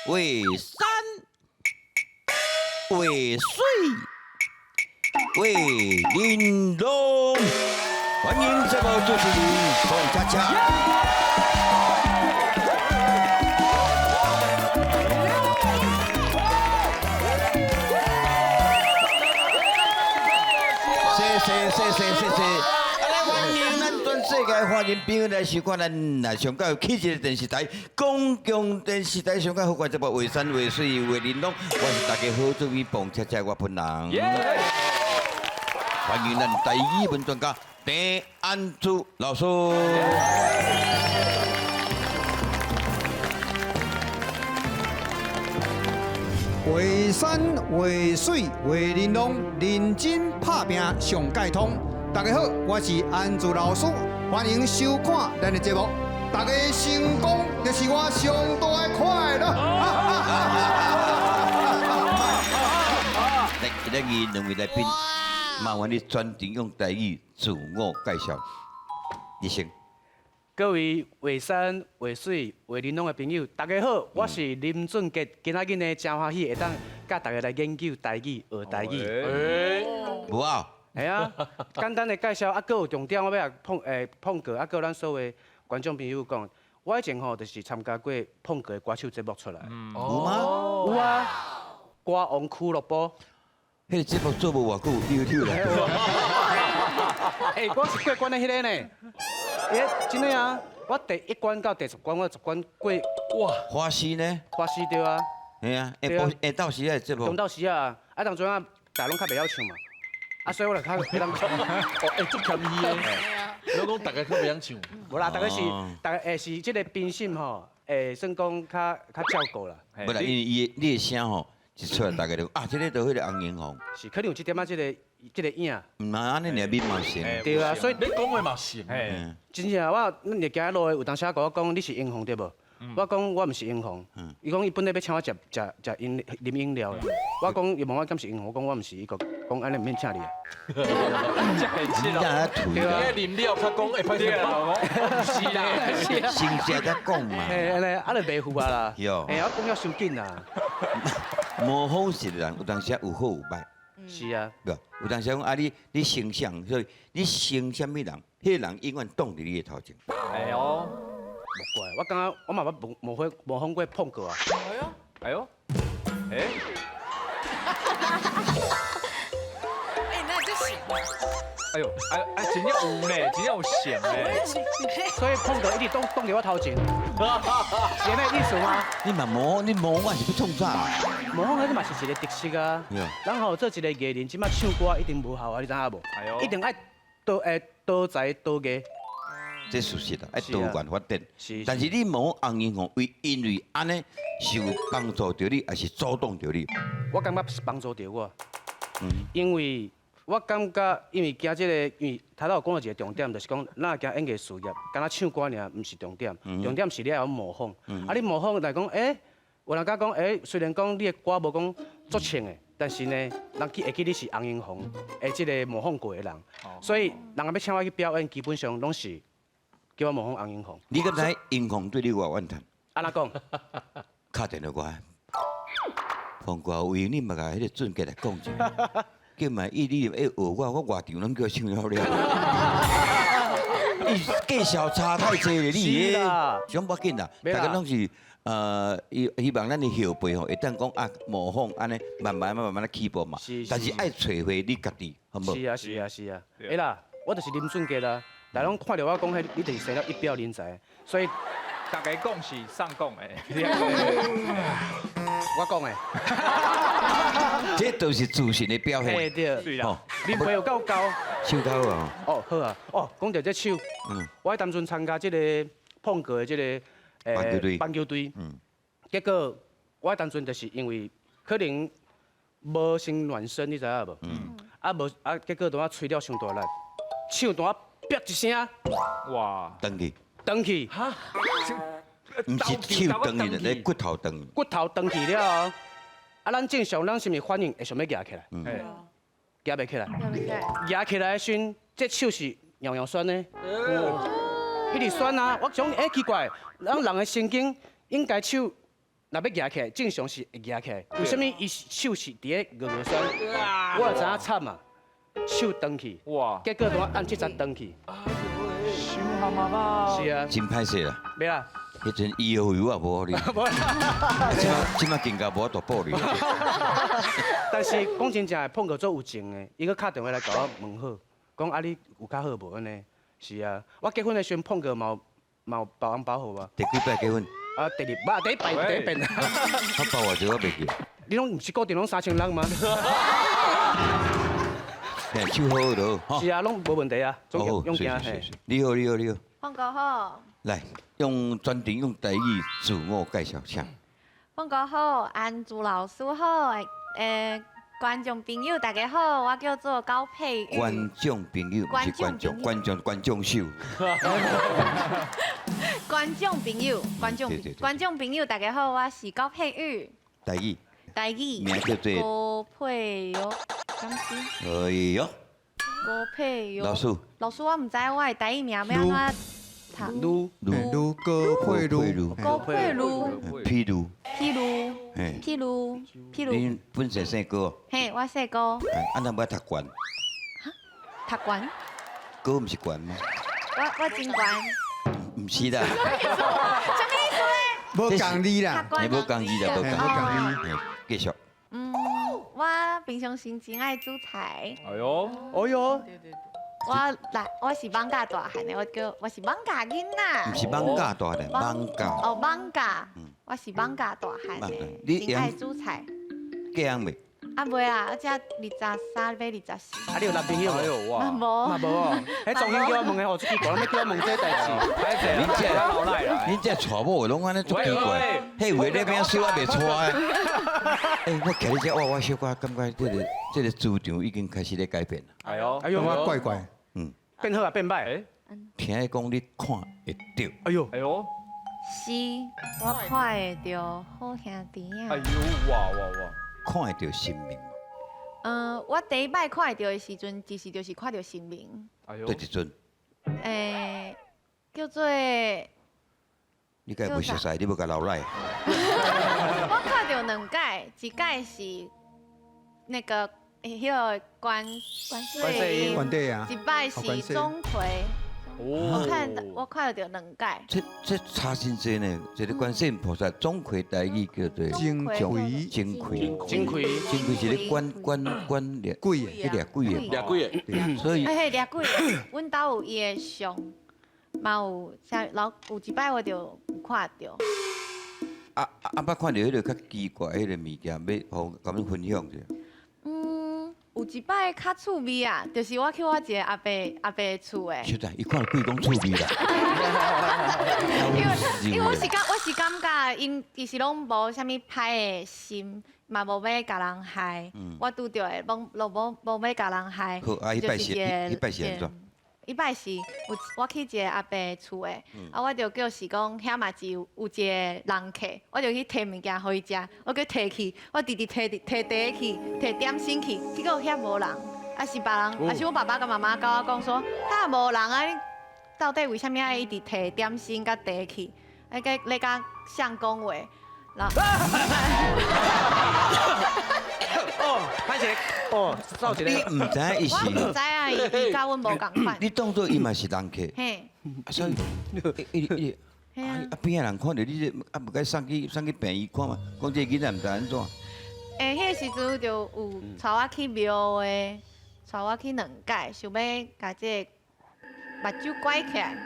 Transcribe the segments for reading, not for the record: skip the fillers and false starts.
为山，为水，为玲珑。欢迎节目主持人彭佳佳。谢。欢迎咱全世界欢迎朋友来收看咱上较有气质的电视台——公共电视台上较好看节目《为山为水为玲珑》。我是大家好主持彭恰恰，我本人。欢迎咱第一文专家陈安珠老师。为山为水为玲珑，认真拍拼上解通。大家好，我是安珠老师，欢迎收看咱的节目。大家成功就是我上大的快乐。来，今日两位来宾，麻烦你专程用台语自我介绍。你先。各位为山为水为玲珑的朋友，大家好，我是林俊杰。今仔日呢，真欢喜会当甲大家来研究台语、学台语。有啊。系啊，简单的介绍，还有重点，我要碰过，还有咱所有观众朋友讲，我以前吼就是参加过碰过的歌手节目出来。有吗？有啊，歌王俱乐部。迄个节目做无偌久，溜溜来。我是过关的迄个呢。真的啊，我第1关到第10关，我10关过。哇！花溪呢？花溪对啊。系啊，下到时啊节目。中到时啊，当阵啊，大家拢较袂晓唱嘛。所以我就较会当唱。足欠伊的。你讲大家较袂晓唱。无啦，大家是这个评审吼，算讲较照顾啦。不啦，因为你的声吼一出来，大家就这个就迄个红颜红。是，可能有一点这个影。唔系安尼，你面嘛成。对啊，所以你讲话嘛是。真正咱日行路的有当时甲我讲你是英雄对无？我讲我毋是英雄。伊讲伊本来要请我食啉饮料啦。我讲伊问我敢是英雄，我讲我毋是，伊讲安尼毋免请你啊。真气啦！对啊，啉料较讲会歹势啦，是啦，先食才讲嘛。安尼就袂赴啊啦。哟。我讲要收紧啦。模仿是人，有当时有好有歹。是啊。对，有当时讲你形象，所以你成什么人，迄个人永远挡伫你的头前。哎呦。无怪，我感觉我嘛捌模仿过碰过啊。哎呦，那就行。哎呦，真正有呢，真正有像呢。所以碰过一直挡伫我头前，是安尼意思吗？你模仿是要创啥？模仿迄个嘛是一个特色啊。咱吼做一个艺人，即摆唱歌一定无效啊，你知影无？一定爱多才多艺。这事实啊，爱多元发展。是。但是你模仿红颜红，因为安尼是有帮助到你，还是阻挡到你？我感觉是帮助到我。因为我感觉，因为惊这个，因为头头有讲到一个重点，就是讲，咱惊演艺事业，敢若唱歌尔，毋是重点。重点是你要模仿。你模仿来讲，有人甲讲，虽然讲你的歌无讲足唱的，但是呢，人会记你是红颜红，即个模仿过的人。所以，人要请我去表演，基本上拢是。叫我模仿红颜红。你刚才英雄对你偌怨叹？安怎讲？敲电话过来，彭哥，有闲你嘛甲迄个俊杰来讲者，叫嘛伊你学我外场拢叫唱了了。伊计小差太济了，你上不紧啦，大家拢是希望咱的后辈吼，会当讲模仿安尼，慢慢来起步嘛。但是爱找回你家己，好无？是啊。啦，我就是林俊杰啦。大家拢看到我讲，你就是生了一表人才，所以大家讲是上讲的，我讲的，这都是自信的表现。对啦，恁朋友够高，唱得好啊！好啊，讲到这手，我喺当阵参加这个碰过的这个棒球队，结果我喺当阵就是因为可能无先暖身，你知影无？结果当我吹了伤大力，唱当我。啪一声，哇！断去，哈？唔是手断去，是骨头断。骨头断去了，咱正常咱是毋是反应会想要夹起来？夹袂起来。夹起来的时阵，这手是摇摇酸的。一直酸啊！我讲奇怪，咱人的神经应该手若要举起来，正常是会举起来。为什么伊手是伫咧鹅鹅酸？我就知影惨啊，手断去，哇，结果我按这闸断去。凶蛤蟆吧？是啊，真歹势啦，没啦，迄阵医药油也无你，即马更加无大补你。但是讲真正的，碰过做有情的，伊个打电话来甲我问好，讲啊你有较好无安尼？是啊，我结婚的时阵碰过嘛有包红包互我。第几摆结婚？啊，第一摆第一遍。我包偌济我袂记。你拢毋是固定拢3000人吗？嘿，手好就好，是啊，拢无问题啊，总好，用行嘿。是是是，你好你好你好，放歌好，来用专程用台语自我介绍唱。放歌好，安朱老师好，观众朋友大家好，我叫做高佩玉。观众朋友，不是观众，观众秀。观众朋友，对对对观众朋友大家好，我是高佩玉，台语台语名叫做高佩玉，敢是哎呦，高佩玉。老师，老师，我唔知我的台语名要安怎读。撸如歌会如，高佩如，譬如，譬如，嘿，譬如，你本身姓高，嘿，我细哥安那要读悬，读悬，高毋是悬吗？我真悬。毋是啦，什么意思咧？无共你啦，读悬你无讲字啦，无嘿讲字，无共你。嘿继续。我平常时真爱煮菜。哎呦，哦哟，我是网咖大汉的，我是网咖囡仔。毋是网架大的，网架。哦，网咖，我是网咖大汉网咖的，你真爱煮菜。嫁人未？啊袂啊，我才23要24。啊你有男朋友无？哎呦哇，无嘛无哦，迄重新叫我问的，我出去讲，要叫我问这代志。太贼了，你老赖啦，恁这娶某的拢安尼足奇怪，迄话咧边说我袂娶的。我徛你这，我小可感觉这个主场已经开始咧改变了。哎呦，哎呦感觉怪怪。变好啊变歹？听伊讲你看会到，哎呦，哎呦，是，我看会到好兄弟啊。哎呦，哇哇哇，看会到生命。我第一摆看会到的时阵，就是看到生命。哎呦对，一阵，叫做你该不熟悉，你要甲老赖。我看到两届，一届是那个迄个观世音，关帝啊一，摆是钟馗。我看到两届。这差真多呢，一个观世音菩萨钟馗台语叫做金馗葵金馗，真开。金馗是咧管掠贵的，迄掠鬼的，俩鬼的，所以嘿，掠鬼，阮兜有伊的相，嘛有有一摆我就有看到。捌看到迄个较奇怪迄个物件，要互甲阮分享一下。有一摆较趣味啊，就是我去我一个阿伯的厝诶，实在，伊看到鬼讲趣味啦。因为我是感觉伊是拢无啥物歹的心，嘛无要甲人害。我拄着的拢无要甲人害。好，啊，迄摆是就是迄摆是安怎？伊摆是我去一个阿伯的厝诶，啊，我就叫是讲遐嘛是有一个人客，我就去摕物件互伊食，我叫摕去，我直直摕茶去，摕点心去，结果遐无人，啊是别人，啊是我爸爸甲妈妈甲我讲说，遐无人啊，你到底为虾米爱一直摕点心甲茶去？啊个咧甲相讲话，然后哦，歹势，哦，走一你个。毋知影伊我毋是，知啊，伊甲阮无共款，你当做伊嘛是人客，嘿，所以伊嘿啊。边仔人看到你这毋该送去病院看嘛，讲这囡仔毋知安怎。迄个时阵就有带我去庙的，带我去两届，想要甲这个目睭拐起来。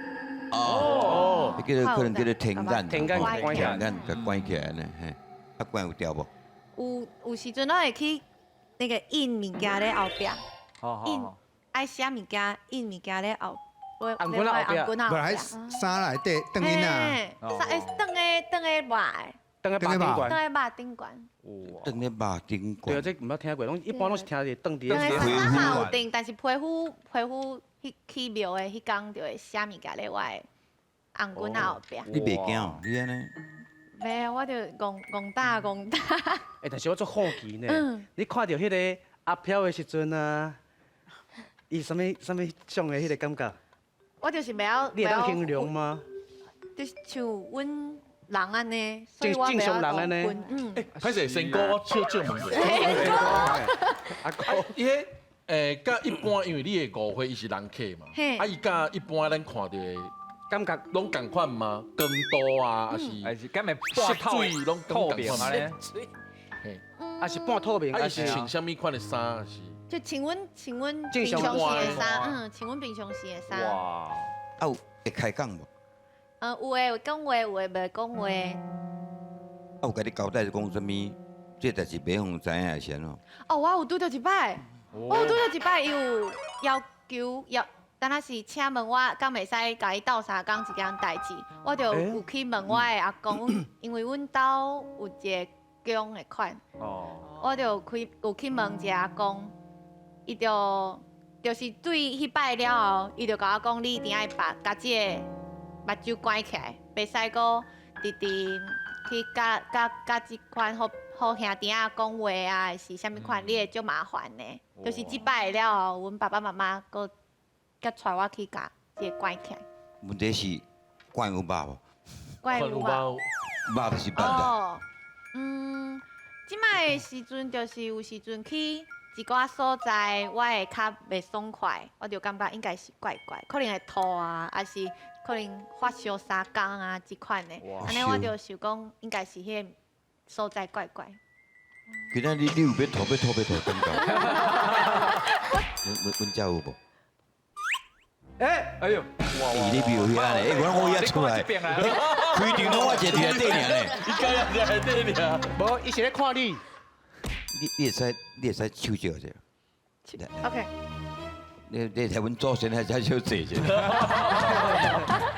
哦，叫做可能叫做天眼，天眼关起来天眼甲关起来呢，嘿，啊关有掉无？有时阵我会去那个印物件咧后壁，印好好好，爱写物件，印物件咧后，红棍仔后壁红棍仔不然还衫内底等因啊，嘿等个外，等个八点等关。个肉顶悬，哇，等咧肉顶对啊，关，这毋捌听过，拢一般拢是听伫凳底等个下。皮肤衫有顶，但是皮肤去庙的迄工就会写物件咧我的红棍仔后壁。你袂惊哦？你安尼？袂啊，我就戆大。哎，但是我做好奇呢嗯。你看到迄个阿飘的时阵啊，伊什么种的迄个感觉？我就是袂晓，你会当形容吗？就是像阮人安尼，所以我正常人安尼袂晓讲歹势，先哥我笑问题。阿哥，伊迄甲一般，因为你的误会伊是人客嘛，嘿啊伊甲一般咱看到的感觉拢共款吗？光度啊，还是敢会色半透水拢透共款吗？明啊咧？嘿，还是半透明，啊伊还是是穿什么款的衫？还是就请阮正平常常时的衫，请阮平常时的衫。哇，啊有会开讲无？有诶会讲话，有诶袂讲话。啊有甲你交代讲什么？这代志袂互知影先哦。哦，我有拄到一摆，我有拄到一摆，伊有要求等下是请问我敢袂使甲伊斗相共一件代志，我就有去问我的阿公，因为阮兜有一个姜的款，我就有去问一下阿公，伊就是对迄摆了后，伊就甲我讲，你一定爱把即个目睭关起来，袂使个直直去甲即款好兄弟仔讲话啊，还是啥物款，你会足麻烦的。就是即摆了后，阮爸爸妈妈搁带我去甲即个关起来，问题是管有肉无？关有啊。肉肉就是办的。哦，即摆的时阵就是有时阵去一寡所在，我会较袂爽快，我就感觉应该是怪怪，可能会吐啊，还是可能发烧3天啊，即款的。安尼我就想讲，应该是迄个所在怪怪。今仔日你有要吐感觉？阮遮有无？哎呦，伊咧庙遐咧，我遐出来，开电脑我坐伫内底尔咧。伊家人在内底尔。无，伊是咧看你。你会使手招者， OK，你台阮祖先还才手坐者。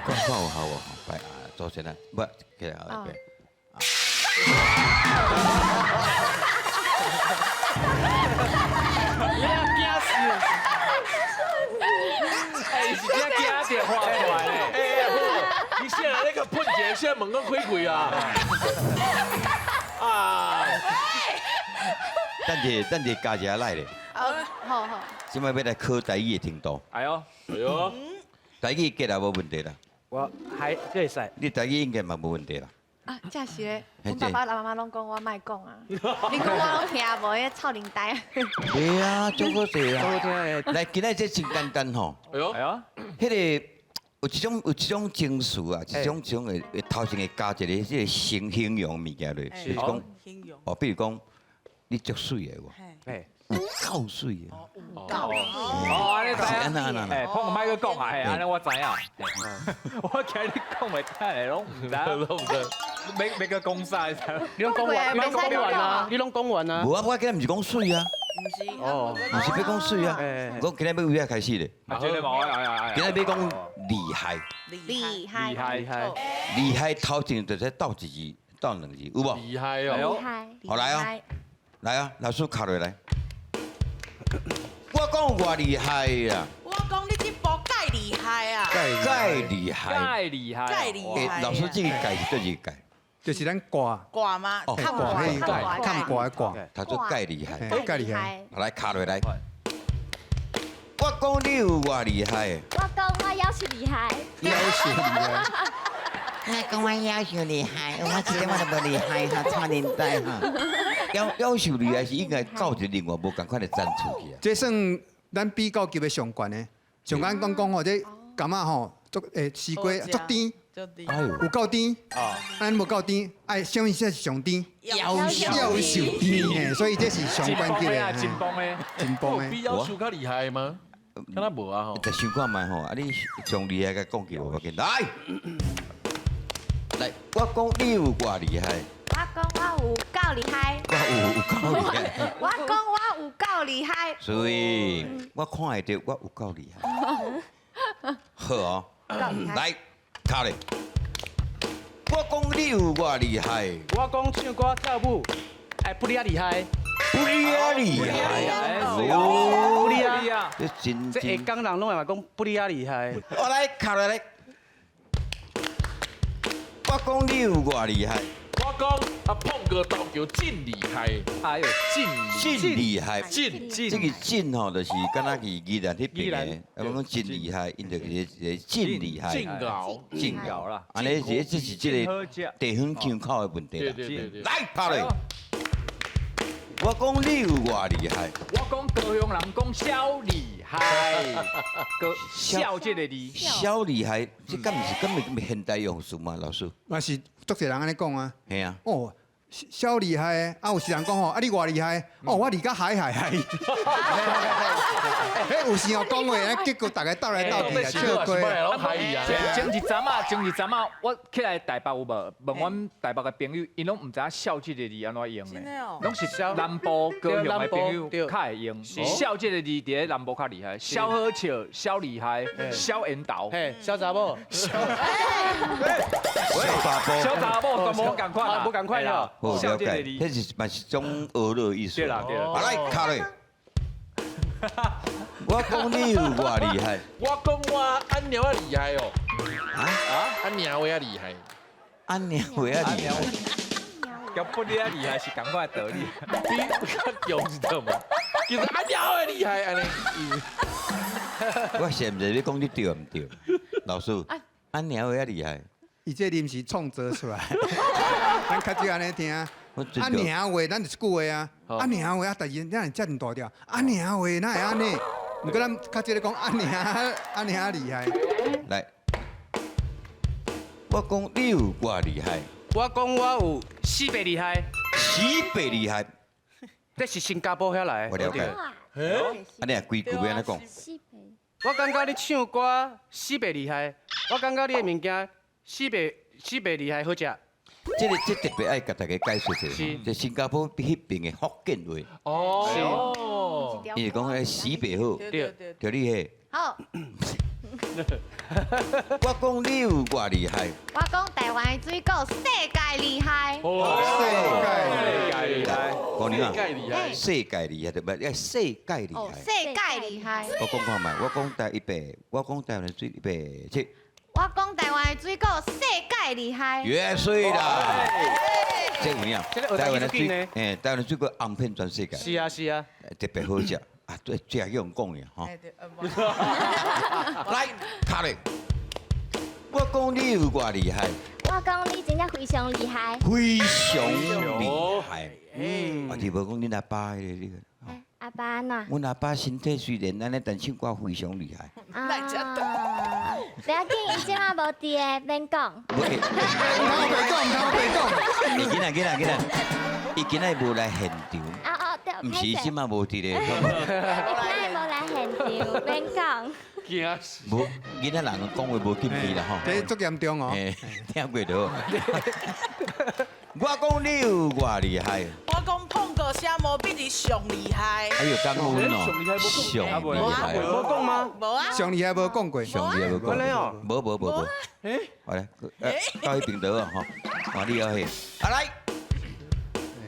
看有好无？拜啊，祖先啊，不，起来后边。哎，是真惊电话过来咧。你现在那个喷姐，现在门口开开啊！啊！等者加一下来咧，好。即摆要来考台语的程度，哎呦，哎呦，台语过来无问题啦，我还会使。你台语应该嘛无问题啦。啊，真是咧，嘿阮爸爸妈妈拢讲我莫讲啊，你讲我拢听无，迄臭灵呆。对啊，足好势好啊。听的。来，今仔这真简单吼，哎呦哎，呦，迄个有一种情绪啊，一种会头前会加一个即个形容物件落，就是讲哦，比如讲你足水的喎，哎，有够水的。哦，安尼知是安影。那安那哎，碰个麦去讲啊，嘿，安尼我知影。我听你讲袂听嘞，拢唔知。都不对。每个公司知。你拢讲完，你拢讲完啊，你拢讲完啊无。啊，我今日毋是讲水啊，哦，毋是要讲水啊哎，我今日要为遐开始咧，啊，真的无，哎今日要讲厉害，厉害，厉害厉害。厉害头前就是斗一字，斗两字，有无？厉害哎呦哦！厉害，好来哦来啊，老师卡落来。我讲我厉害啦，我讲你这部介厉害啊，介厉害。太厉害，介厉害老师这个介是对一个介，就是咱挂挂吗？哦看挂迄挂个看挂的挂，他说介厉害。嘿，介厉害。好来卡落来。我讲你有偌厉害，我讲我也是厉害，要求厉害，那跟我要求厉害，我一点我都不厉害哈，差年代哈。要求厉害是应该到一个另外无共款的赞出去啊。这算咱比较级的上悬的。上悬讲吼，这感觉吼，西瓜足甜，就低哎呦，有够甜，啊，咱无够甜，哎，什么才是上甜？要要求甜嘿，所以这是上紧悬级绷的啊，的，紧绷的。真棒的。有必要求较厉害吗？敢若无啊吼。再想看卖吼，啊你上厉害甲讲句无要紧，来，来，我讲你有偌厉害，我讲我有够厉害，我有够厉害，我讲我有够厉害，所以我看会到我有够厉害。好哦，够厉害。来，卡咧，我讲你有偌厉害，我讲唱歌跳舞，哎，不哩啊厉害，不哩啊厉害，不哩啊，这真这下真。港人拢会嘛讲不哩啊厉害。我来卡落来，我讲你有偌厉害，我我讲啊，碰哥投球真厉害，哎呦，真厉害，真这个真吼，就是敢若是宜兰迄边的，我讲真厉害，因就是一个真厉害，真熬，真搞啦，安尼这是这个地方腔口的问题啦。对。来，拍落。我讲你有偌厉害，我讲高雄人讲小厉害，个小这个字，小厉害，这敢毋是现代用词吗？老师？嘛是足侪人安尼讲啊。系啊。哦，小厉害的，啊有时人讲吼，啊你偌厉害？哦，我厉甲海。迄有时候讲话，结果大家斗来斗去啊，笑过。前一阵啊，我起来台北有无？问阮台北的朋友，因拢唔知影小这个字安怎用的，拢是南部高雄的朋友较会用。小这个字伫咧南部较厉害，小好笑、小厉害、小缘投。嘿，小查某，小查甫，小查某都无共款啦，无共款啦。好了解，迄是嘛是种娱乐意思。对啦。来，卡咧。我讲你有偌厉害，我讲我安鸟啊厉害哦，安鸟话啊厉害，安娘话啊厉害，交不厉害厉害是共款的道理。你较用知道吗？其实安鸟话厉害安尼。我现在要讲你对唔对？老师，安娘话啊厉害，伊这啉是创造出来，咱较少安尼听。啊娘话，咱就是句话啊。啊娘话啊，但是咱遮尔大条。啊娘话哪会安尼？毋过咱较少咧讲啊娘厉害。来，我讲你有偌厉害，我讲我有四倍厉害，厉害，这是新加坡遐来的。我了解。安尼啊，规句要安尼讲。我感觉你唱歌四倍厉害，我感觉你的物件四倍厉害好食。这特别爱甲大家解说一下，就新加坡迄边的福建话，哦，伊是讲迄死白好，就你迄。好，我讲你有偌厉害，我讲台湾的水果世界厉害。世界厉害。讲你啊，世界厉害，世界厉害，对不？要世界厉哦，害。世界厉害。我讲看卖，我讲台100，我讲台湾水100，我讲台湾的水果世界厉害。越水啦，这有影？台湾的水，台湾的水果红遍全世界。是啊是啊，特别好食啊！对，这样用讲的哈。来，卡咧，我讲你有偌厉害，我讲你真正非常厉害。非常厉害。啊，你无讲你阿爸迄个。阿爸呐，阮阿爸身体虽然安尼，但唱歌非常厉害。不要紧，伊即马无伫诶，免讲。唔通白讲，伊今仔，伊今仔无来现场，哦，对，毋是即马无伫咧。伊今日无来现场，免讲。惊死！无，今仔人讲话无禁忌啦吼。这足严重哦。听过着。我讲你有偌厉害。我讲碰过啥无比你上厉害。哎呦，感恩哦，上厉害。无讲吗？无啊。上厉害无讲过。上厉害无讲。安尼哦。无。好来，到迄边倒啊吼，换你要去。啊来，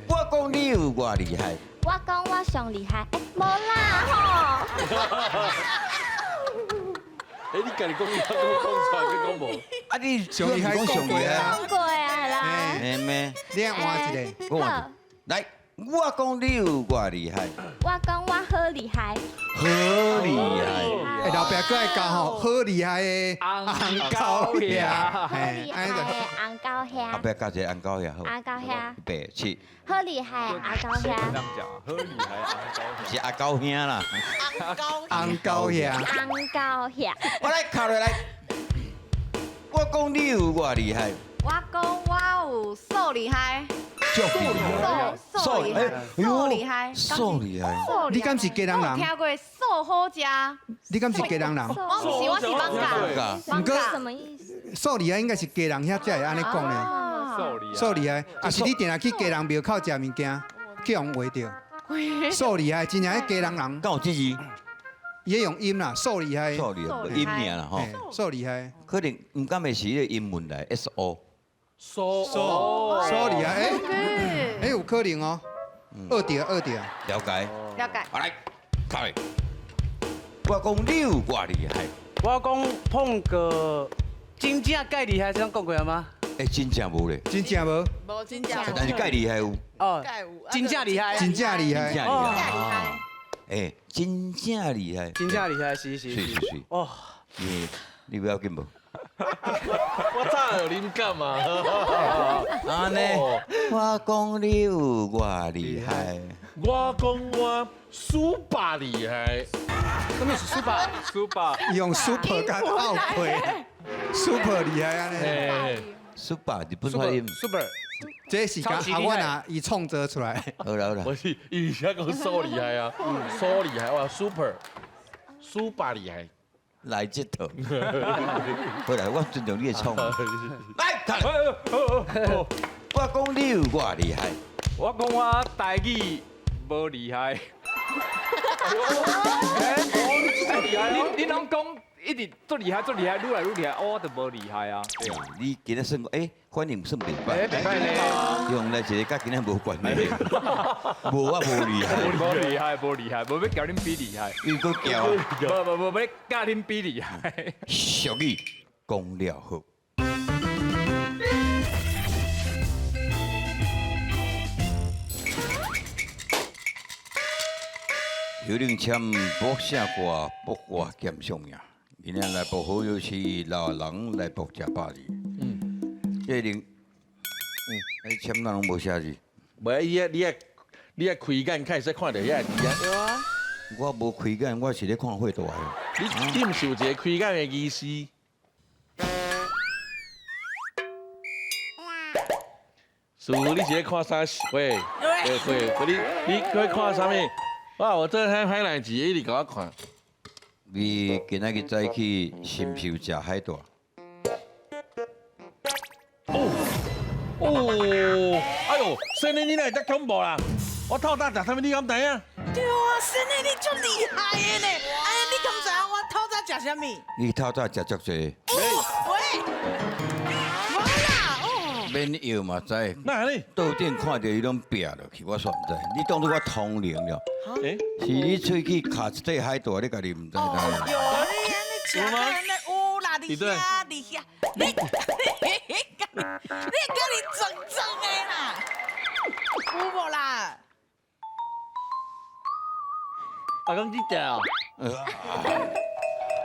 我讲你有偌厉害。我讲我上厉害，无啦吼。你家己讲，你讲出来，你讲无？啊，你上厉害讲过啊。讲过啊啦。嘿咩？你换一个。我换。来，我讲你有偌厉害。我讲我好厉害。好厉害。后壁佫爱教吼，好厉害的红高兄。好厉害的红高兄。后壁教一个红高兄好。红高兄。白七。好厉害的红高兄。好厉害啊！是阿高兄啦。红高兄。红高兄。我来考落来。我讲你有偌厉害。我讲我有瘦厉害。足厉害。瘦厉害。瘦厉害。瘦厉害。你敢是家人人？听过瘦好食。你敢是家人人？我唔是，我是放假。唔过什么意思？瘦厉害应该是家人遐才会安尼讲呢。瘦厉害，啊是你定下去家人庙口食物件，叫人画着。瘦厉害，真正迄家人人。敢有这字？伊用音啦，瘦厉害。瘦厉害，音名啦吼。瘦厉害。可能唔敢会是迄个英文来 SO。瘦厉害，哎有可能哦。二调。了解。了解。来，开。我讲你有偌厉害。我讲碰过真正介厉害，这样讲过吗？哎，真正无咧，真正无，无真正，但是介厉害有，哦，盖有，真正厉害，真正厉害。真正厉害，厉害。哎，真正厉害，真正厉害，是。是，哦，你不要紧无？我早有灵感嘛。安尼，我讲你有我厉害，我讲我super 厉害，什么是 super？ super，用 super 甲拗亏，super 厉害啊呢！哎， super 日本发音， super，这是甲阿阮啊，伊创造出来。好啦好啦，我是以前讲 so 厉害啊，so 厉害，我 super 厉害。来这套，好啦，我尊重你的创意，来，看，我讲你有我厉害，我讲我台语无厉害。你拢讲一直做厉害，愈来愈厉害，我就无厉害啊。你今日算哎，反应算袂哎，歹，袂歹呢，用来一个甲今日无关的，无我无厉害，无厉害，无要交恁比厉害，伊个叫无要甲恁比厉害。俗语讲了好。有人签博写歌，博歌兼上呀。今天来博好友是老人来博吃饱字。这人，你签哪拢无写字？无你开眼开始看到遐字啊？对啊，我无开眼，我是咧看会大的。你毋是有一个开眼的意思？是，你是咧看啥？喂，你在看啥物？哇，我这海南字一直甲我看。你今仔日早起新秀食海带，哦，哎呦，生日你哪会遮恐怖啦？我透早食啥物你敢知影？对啊，生日你足厉害的呢！哎呀，你敢知影我透早食啥物？你透早食足济，喂，无啦，哦，免药嘛知。那安尼？到店看到伊拢撇落去，我煞毋知。你当作我通灵了，诶，是你出去卡一块海带，你家己毋知哦啦。哟，你安尼食安尼有啦，你遐，你家己装的啦，有无啦？啊，讲你食哦。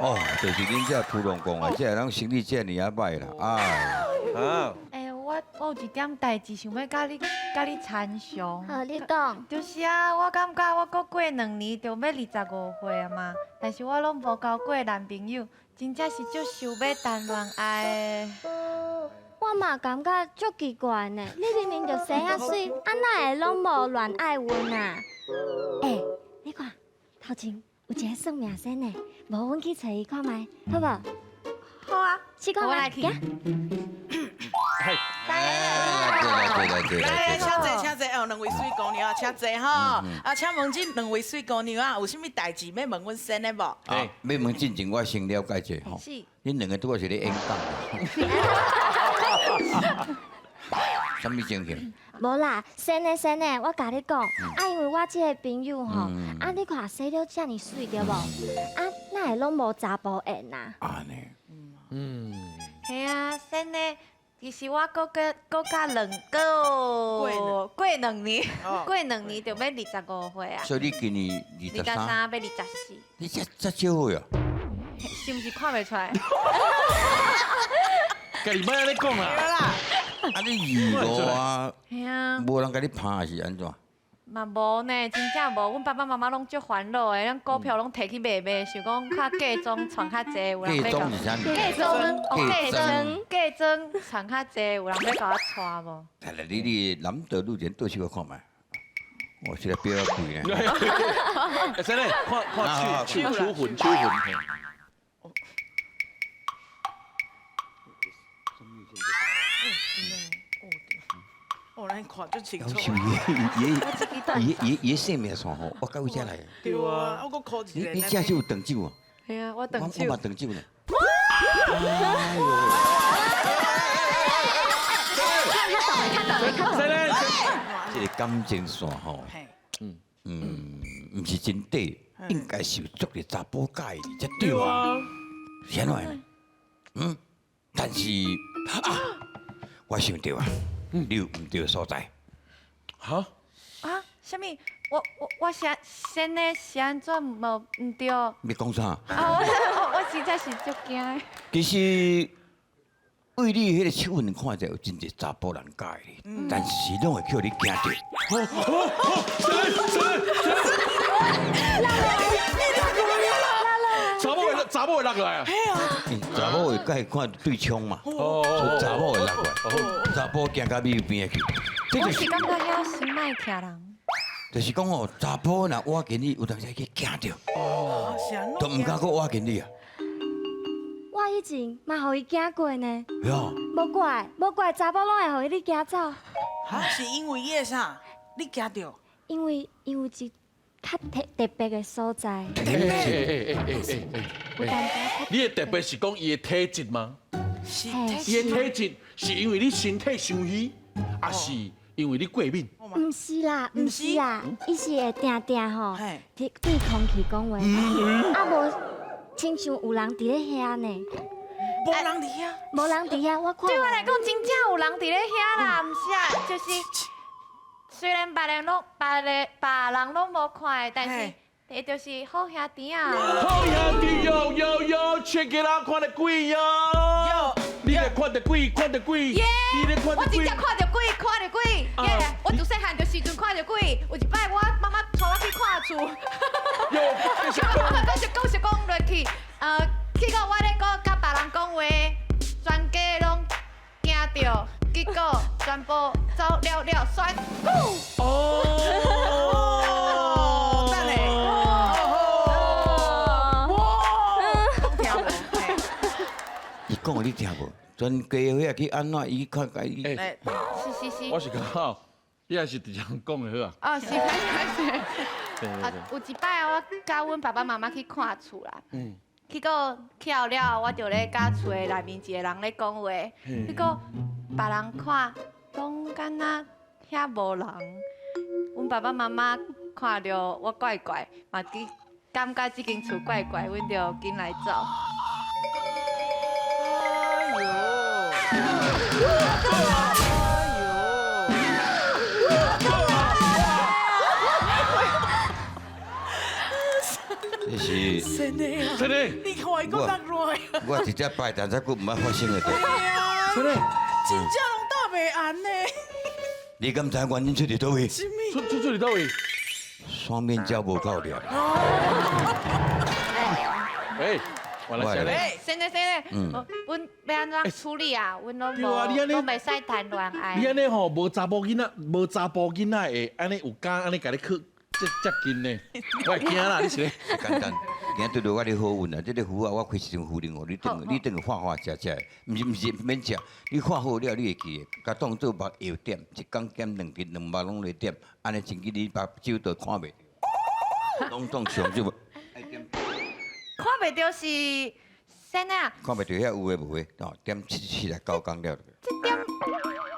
哦，就是恁这屠龙讲的，这人生理这尔啊歹啦，哎。啊，哎，我有一点代志想要甲你参详。好，你讲。就是啊，我感觉我搁过2年就要25岁啊嘛，但是我拢无交过男朋友，真正是足想要谈恋爱的。我嘛感觉足奇怪呢，你明明就生啊水，啊哪会拢无恋爱运啊？欸，你看头前有一个算命先呢，无阮去找伊看觅，好无？好啊，去看觅，我来去。嘿，来，请坐，请坐，哦，2位水姑娘，请坐吼。啊，请问这2位水姑娘啊，有啥物代志要问阮先的无？啊，要问进前，我先了解一下吼。是。恁2个拄好是咧演讲。什么情形？无啦，先的，我甲你讲，啊，因为我即个朋友吼，啊，你看生了遮尔水对无？啊，哪会拢无查甫缘啊？安尼。系啊，sen的，其实我过甲过2年，过2年就要25岁啊。所以你今年23 23，要24，你这少岁啊？是毋是看袂出来？家己莫安尼讲对啦。啦，啊，你25啊，系啊，无人甲你拍是安怎？嘛无呢，真正无，阮爸爸妈妈拢足烦恼的，咱股票拢摕去卖，想讲较嫁妆传较济，有人要甲。嫁妆是啥物？嫁妆，嫁妆嫁妆传较济，有人要甲我娶无？来来，你南德路前倒手我看觅。我现在标要贵呢。哎，真嘞，看去出魂。哦，咱看足清要楚。求伊性命算好，我到位遮来。对啊，我搁考一个。你这是有长酒啊？系啊，我等我酒嘛。长酒呢。真嘞，这个感情线吼，毋是真短，应该是有足个查甫介意才对啊。是安怎？但是啊，我想到啊，你有唔对的所在。哈，啊，什么？我先呢是安怎无唔对？啊，你讲啥？我实在是足惊的。其实为你迄个手份看起来有真侪查甫人介你，但是拢会叫你惊着。查某会落来啊！查某会介看对枪嘛，所以查某会落来，查甫行到米边去。这就是感觉遐心歹疼人。就是讲哦，查甫若挖紧你，有当时会去惊着，都唔敢搁挖紧你啊。我以前嘛互伊惊过呢，哟，无怪查某拢会互伊你惊走，哈，是因为伊个啥？你惊着？因为伊有一较特别的所在。有淡薄你的特别是讲伊的体质吗？是伊的体质是因为你身体伤虚，还是因为你过敏？毋是啦，伊是会定吼，嘿对空气讲话，啊无亲像有人伫咧遐呢，无人伫遐。无人伫遐，我看。对我来讲，真正有人伫咧遐啦，毋是啊，就是虽然别人拢无看的，但是伊就是好兄弟啊。好兄弟哟，check it out，看得鬼哟！你咧看得鬼，耶！你咧看我真得鬼。正看到鬼，耶！我自细汉就时阵看到鬼，有一摆我妈妈带我去看厝，讲是讲落去，去到我咧讲甲别人讲话，全家拢惊到，结果全部走了甩。等下，伊讲的你听无？全家伙去安怎？伊看甲伊。是。我是讲吼，你也是直接讲的好啊。哦，是。有一摆我甲阮爸爸妈妈去看厝啦，结果去后了，我就咧甲厝的内面一个人咧讲话，结果别人看拢敢若遐无人，阮爸爸妈妈看到我怪怪，嘛感觉这间厝怪怪，阮就紧来走。这是真的啊！真的，你看伊讲得落呀？我直接拜，但是佫唔捌发生的代。真的，真正拢打袂安呢。你敢知原因出伫倒位？什么？出伫倒位？双面胶无够了。哎，我来先咧。先生，阮要安怎处理啊？阮拢袂使谈恋爱。你安尼吼，无查甫囡仔会安尼有敢安尼甲你去接近呢？我会惊啦，你是咧？简单，今对着我的好运啊！这个符啊，我开一张符令哦，你等个画食食的，毋是免食，你画好了，你会记的，甲当做目药点，一工点2斤，2目拢来点，安尼真紧你目睭都看袂着，拢当上就看袂到是先啊！看袂着遐有诶无诶，哦，点7来9工了。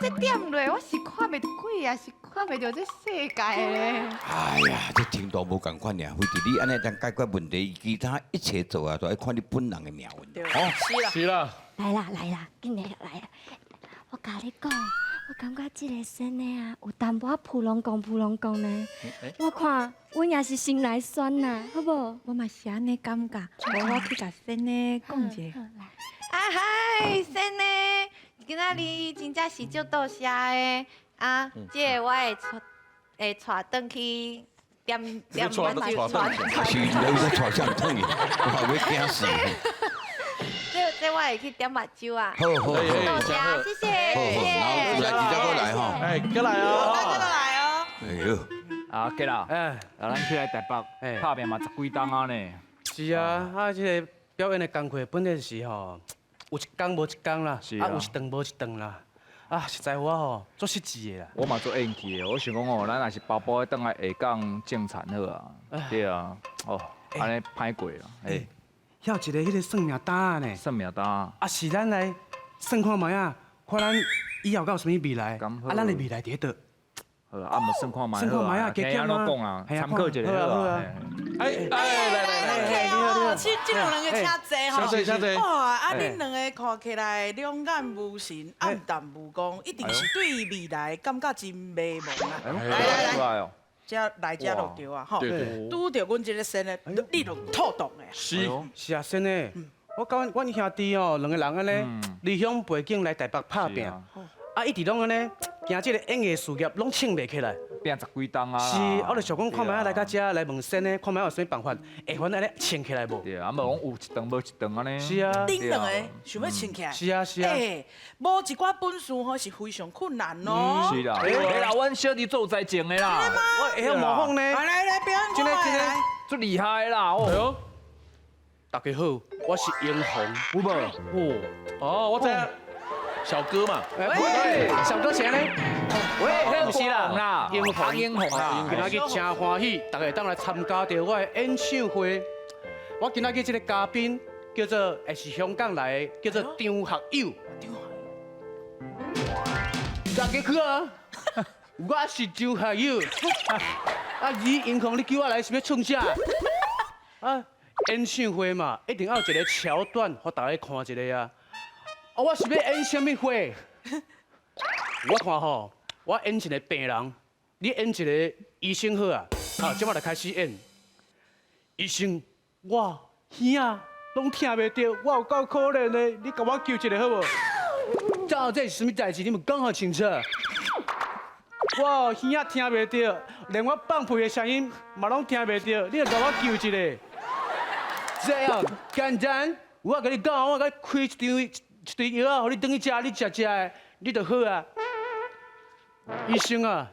这点落，我是看袂到鬼啊，是看袂到这世界咧。哎呀，这程度无共款尔，非得你安尼才解决问题，其他一切做啊，都要看你本人的命运。哦，是啦。来啦，紧来啦！我甲你讲，我感觉这个先的啊，有淡薄扑隆讲呢。我看阮也是心内酸呐，好不？我嘛是安尼感觉，无我去甲先呢讲者。啊嗨，先呢，今仔日真正是足多谢的啊！这个我会带转去点带是你在带上等去，我要惊死。这我会去点目睭啊！好，多谢，谢谢。好，来，直接过来哈。哎，过来哦。大家都来哦。哎呦，啊，吉啦，咱去来台北拍拼嘛10几档啊呢。是啊，这个表演的工课本来是吼，有一工无一工啦，有一顿无一顿啦。实在我吼做实际的啦。我嘛做演技的，我想讲哦，咱若是包包等来下港正产好啊。对啊，哦，安尼歹过啦。哎，遐有一个迄个算命单呢。算命单。是咱来算看卖啊，看咱以后敢有啥物未来，咁好咱的未来伫倒。好啊，无算看卖算看卖啊听安怎讲啊，参考一下好啊。哎，来，哦，这两个车坐吼，车坐哇，啊，恁两个看起来两眼无神，暗淡无光，一定是对未来感觉真迷茫啊！来，这来这就对啊，吼，拄着阮这个生的，你就透动的。是啊，先呢，我甲阮兄弟哦，两个人安尼离乡背景来台北打拼，啊，一直拢安尼，行这个演艺事业拢撑袂起来。拼十几档啊！是，我就想讲，看卖来到遮来问先呢，看卖有啥办法，会反安尼撑起来无？对啊，无讲有一档无一档安尼。是啊，恁两个想要撑起来？是啊，是啊。哎，无一寡本事吼是非常困难哦。是啦，哎啦，阮小弟做在前的啦。我会晓模仿呢。来，表演真的来。最厉害啦！哦，大家好，我是英雄，有无？哦，我知啊，小哥嘛。喂，小哥谁呢？喂，不是啦，英雄啦，今仔日真欢喜，大家当来参加到我的演唱会。我今仔日这个嘉宾叫做也是香港来的，叫做张学友。大家好啊，我是张学友。啊，英雄，你叫我来是要创啥？啊，演唱会嘛，一定要有一个桥段，互大家看一下啊。啊，我是要演什么花？我看吼。我演一个病人，你演一个医生好啊！好，即马就开始演。医生，我耳啊拢听袂到，我有够可怜的，你甲我救一个好无？到底是什么代志？你们讲好清楚。我耳啊听袂到，连我放屁的声音嘛拢听袂到，你著甲我救一个。这样简单，我甲你讲，我甲你开一堆药啊，互你等去食，你食的，你就好啊。医生啊，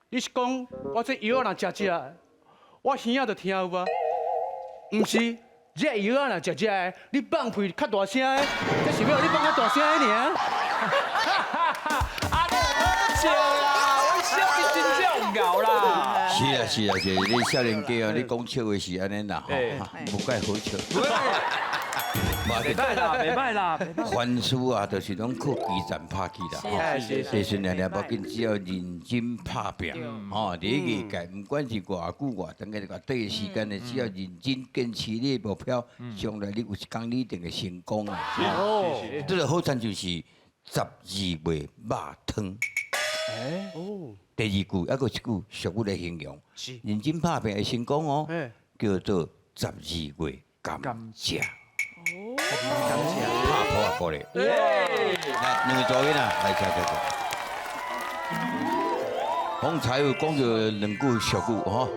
你是讲我这药啊若食，我耳仔就听有无？唔是，这药啊若食，你放屁较大声的，这是要你放较大声的尔。啊，你好笑啦！我小弟真正有咬啦。是啊，你少年家哦，你讲笑话是安尼啦，吼，无介好笑。袂歹啦，袂歹啦。凡事啊，就是拢靠基层拍起啦。其实娘娘要紧，只要认真拍拼，吼，第一个界，不管是偌久偌长个偌短时间的，只要认真坚持你的目标，将来你有一天你一定会成功啊！这个好处就是12月肉汤。第二句，还有一句俗语来形容，认真拍拼会成功哦，叫做12月甘蔗。拍拖啊，过来！来，两位座位啦，来坐。方才有讲到两句俗语吼，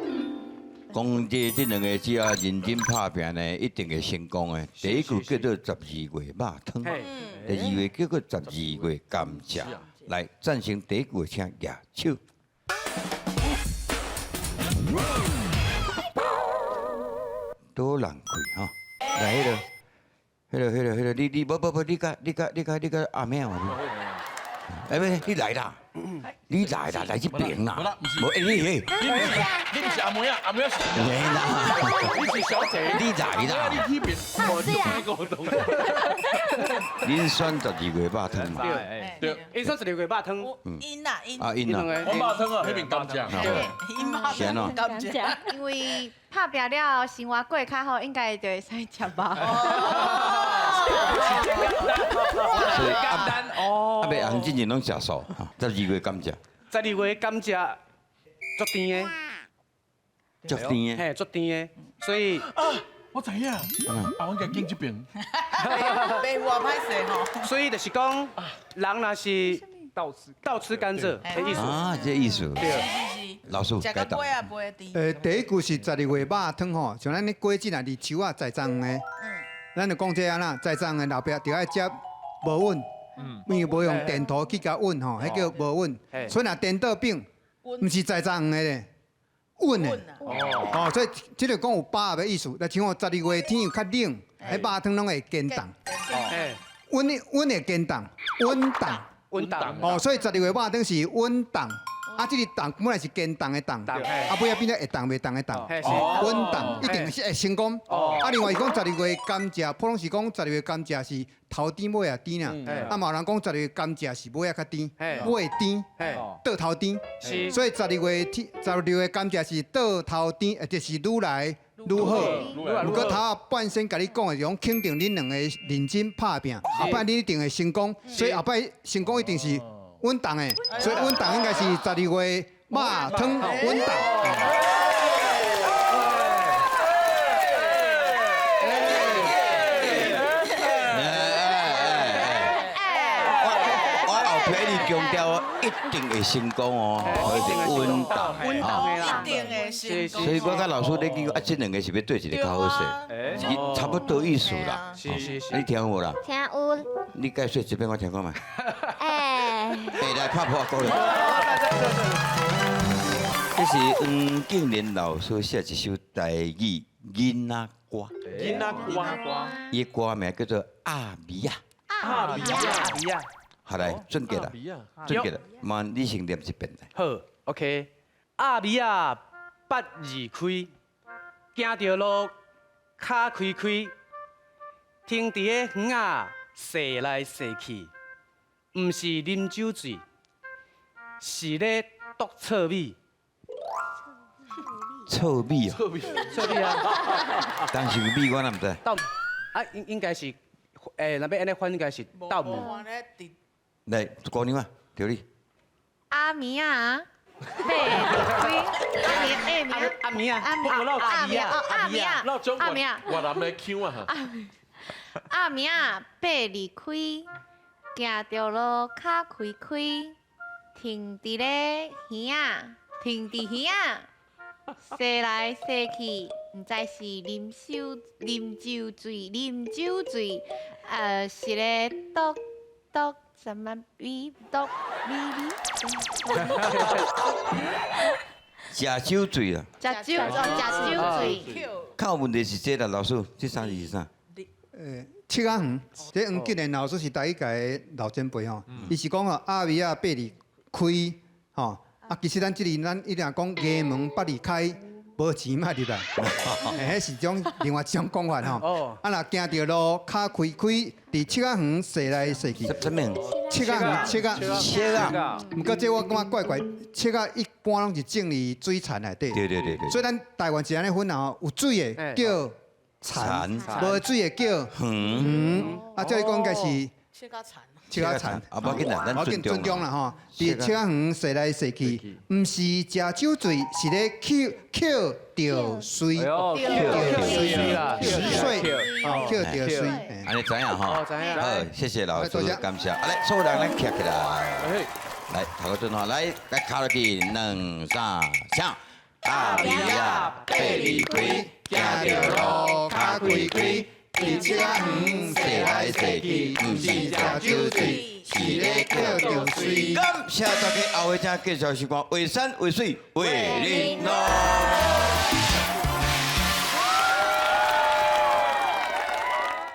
讲这两个只要认真拍拼呢，一定会成功的。第一句叫做12月肉汤，第二句叫做12月甘蔗。来，赞成第一句请举手。多人开哈，来迄个。迄个，你不，你个阿妹啊！哎不，你来啦！来这边啦！无哎，你不是阿妹啊，阿妹是。你是小姐。你来啦！你这边我就没沟通。恁选12月肉汤嘛？对，因选12月肉汤。因啊。啊因啊。我肉汤啊，那边甘蔗。因肉汤甘蔗。因为拍拼了生活过较好，应该就会使食吧。所以简单哦。啊，袂红之前拢食素，12月甘蔗。12月甘蔗足甜的，足甜的，嘿，足甜的，所以啊，我知影，啊，我应该经这边。袂话歹势吼。所以就是讲，人若是倒吃甘蔗的意思。啊，这意思。是。老师食解答。个杯啊杯的。第一句是12月肉汤吼，像咱咧果子啊，立秋啊，栽种的。咱就讲这安啦，栽种的后壁就要接无稳，因为无用电土去甲稳吼，迄叫无稳。所以若颠倒饼，毋是栽种的咧，稳的。哦，所以即个讲有把握的意思。但像12月天又较冷，迄肉汤拢会坚冻。稳会坚冻，稳冻。温档哦，所以12月肉汤是稳冻，啊，这个动本来是坚动的动，动尾变成会动袂动的动，嘿是稳动一定是会成功。啊，另外伊讲12月甘蔗，普通是讲12月甘蔗是头甜尾啊甜啊，啊嘛有人讲12月甘蔗是尾啊较甜，尾甜，倒头甜，所以12月甘蔗是倒头甜，就是愈来愈好。如果头半身甲你讲的，用肯定恁两个认真拍拼，后摆你一定会成功，所以后摆成功一定是稳当的，所以稳当应该是12月肉汤稳当。强调一定会成功哦，稳当，稳当的啦，一定会成功。所以我甲老师咧讲啊，这两个是要对一个较好势，差不多意思啦。是，你听有无啦？听有。你解说一遍我听看嘛。哎。下来拍破鼓了。这是黄敬连老师写一首台语囡仔歌。囡仔歌，伊歌名叫做《阿米亚》。阿比亚。好来，准结啦，准结啦，嘛你先念一遍来。好 ，OK。阿米亚8字开，行着路脚开开，停伫个园啊踅来踅去，毋是啉酒醉，是咧剁糙米。臭米啊！臭米啊！但是米我哪唔知。豆啊，应该是，那边安尼翻应该是豆母。来，姑娘啊，条你。阿米啊，贝里阿米啊，阿米啊，我南咧腔啊哈。阿米啊，背离开，行着路脚开开，停伫咧园啊，停伫园啊，踅来踅去，唔知是啉酒醉，是咧剁什么米剁米。食酒醉啦。食酒醉。较有问题是这啦，老师，这三字是啥？七仔园，这黄敬连老师是第一届老前辈吼，伊是讲哦，阿米啊八里开吼，啊其实咱这里咱一定讲衙门八里开，无钱嘛入来，迄是种另外一种讲法吼。啊若行着路脚开开，伫七仔园踅来踅去。什么？七仔啊！毋过这我感觉怪怪，七仔一般拢是种伫水田内底。对。所以咱台湾是安尼分啊，有水的叫田，无水的叫园。啊，这里讲应该是七仔田。啊，无紧啦，咱尊重啦吼。伫七仔园踅来踅去，毋是食酒醉，是咧捡着水，捡着水啦，捡着水。安尼知影吼？好，谢谢老师，感谢。啊，来，所有人咱站起来，来，头个准吼，来卡落去，2、3，唱。阿米亚八里开，行着路脚开开，伫七仔园踅来踅去，毋是食酒醉，是咧捡着水。感谢大家后尾请继续时光，为山为水为人。